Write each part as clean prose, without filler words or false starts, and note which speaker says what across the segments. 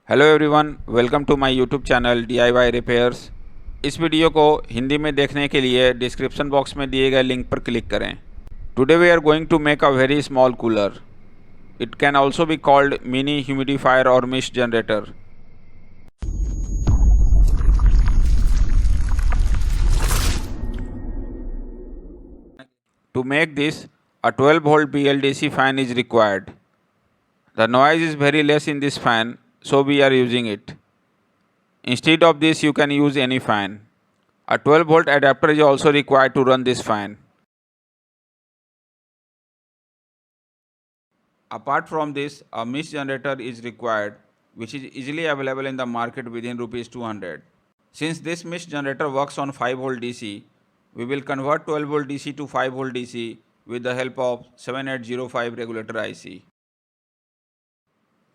Speaker 1: Hello everyone, welcome to my YouTube channel DIY repairs. इस video को हिंदी में देखने के लिए डिस्क्रिप्शन बॉक्स में दिए गए लिंक पर क्लिक करें। Today we are going to make a very small cooler. It can also be called mini humidifier और mist generator. To make this, a 12-volt BLDC fan is required. The noise is very less in this fan, so we are using it. Instead of this, you can use any fan. A 12-volt adapter is also required to run this fan. Apart from this, a mist generator is required, which is easily available in the market within Rs 200. Since this mist generator works on 5-volt DC, we will convert 12-volt DC to 5-volt DC with the help of 7805 regulator IC.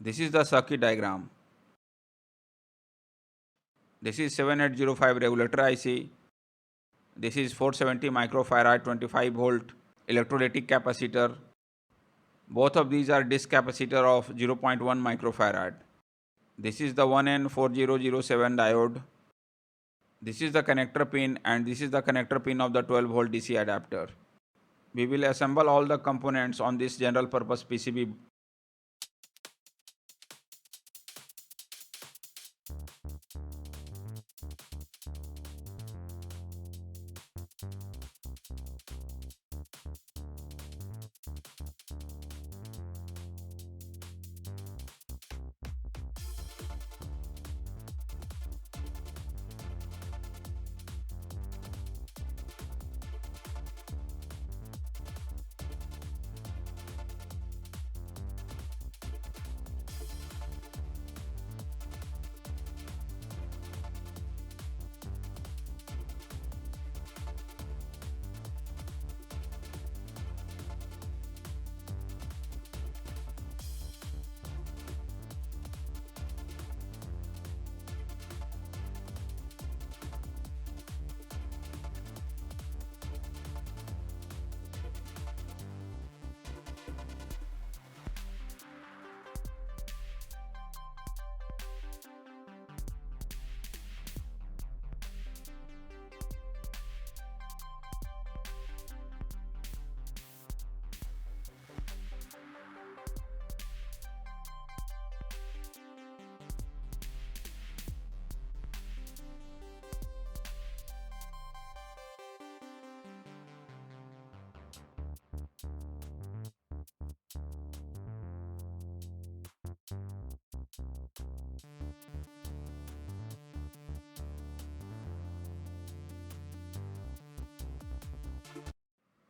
Speaker 1: This is the circuit diagram. This is 7805 regulator IC. This is 470 microfarad 25 volt electrolytic capacitor. Both of these are disk capacitor of 0.1 microfarad. This is the 1N4007 diode. This is the connector pin and this is the connector pin of the 12-volt DC adapter. We will assemble all the components on this general purpose PCB.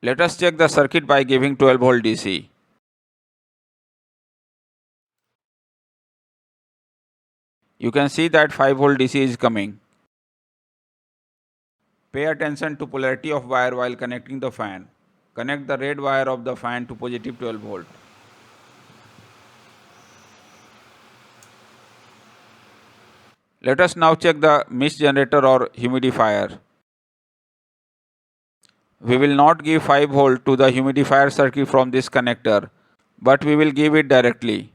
Speaker 1: Let us check the circuit by giving 12-volt DC. You can see that 5-volt DC is coming. Pay attention to polarity of wire while connecting the fan. Connect the red wire of the fan to positive 12 volt. Let us now check the mist generator or humidifier. We will not give 5 volt to the humidifier circuit from this connector, but we will give it directly.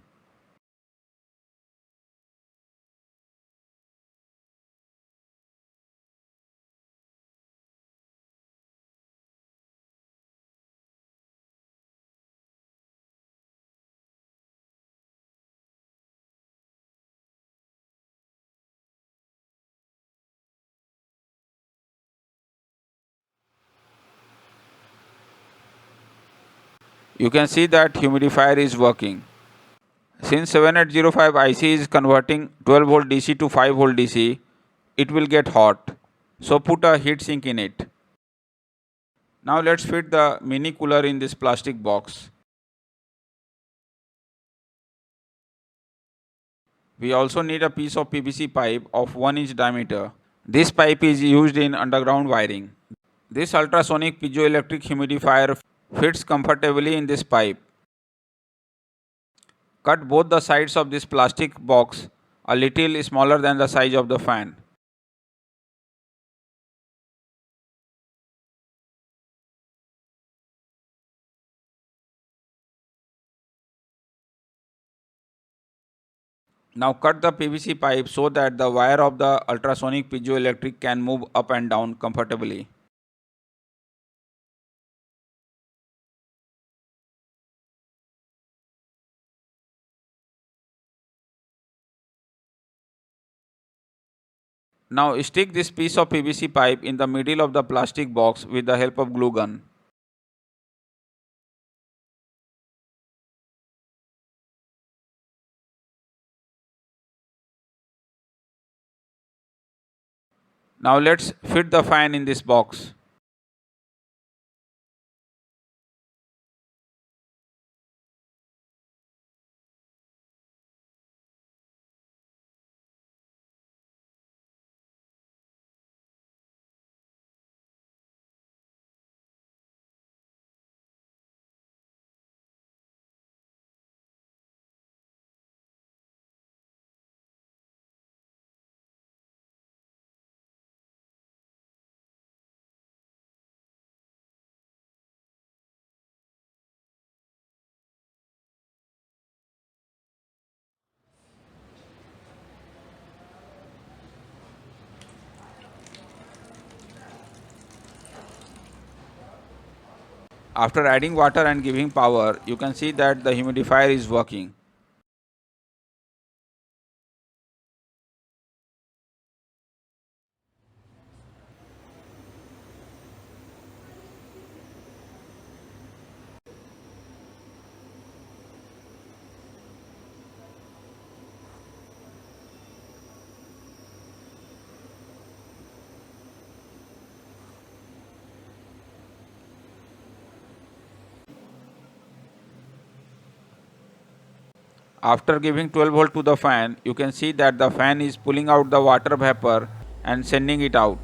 Speaker 1: You can see that humidifier is working. Since 7805 IC is converting 12 volt DC to 5 volt DC, it will get hot. So put a heat sink in it. Now let's fit the mini cooler in this plastic box. We also need a piece of PVC pipe of 1 inch diameter. This pipe is used in underground wiring. This ultrasonic piezoelectric humidifier fits comfortably in this pipe. Cut both the sides of this plastic box a little smaller than the size of the fan. Now cut the PVC pipe so that the wire of the ultrasonic piezoelectric can move up and down comfortably. Now stick this piece of PVC pipe in the middle of the plastic box with the help of glue gun. Now let's fit the fan in this box. After adding water and giving power, you can see that the humidifier is working. After giving 12 volt to the fan, you can see that the fan is pulling out the water vapor and sending it out.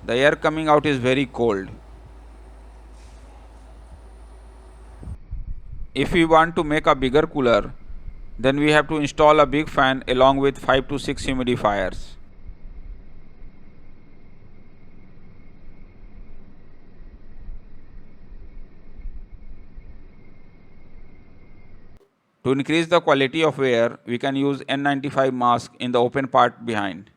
Speaker 1: The air coming out is very cold. If we want to make a bigger cooler, then we have to install a big fan along with 5 to 6 humidifiers. To increase the quality of air, we can use N95 mask in the open part behind.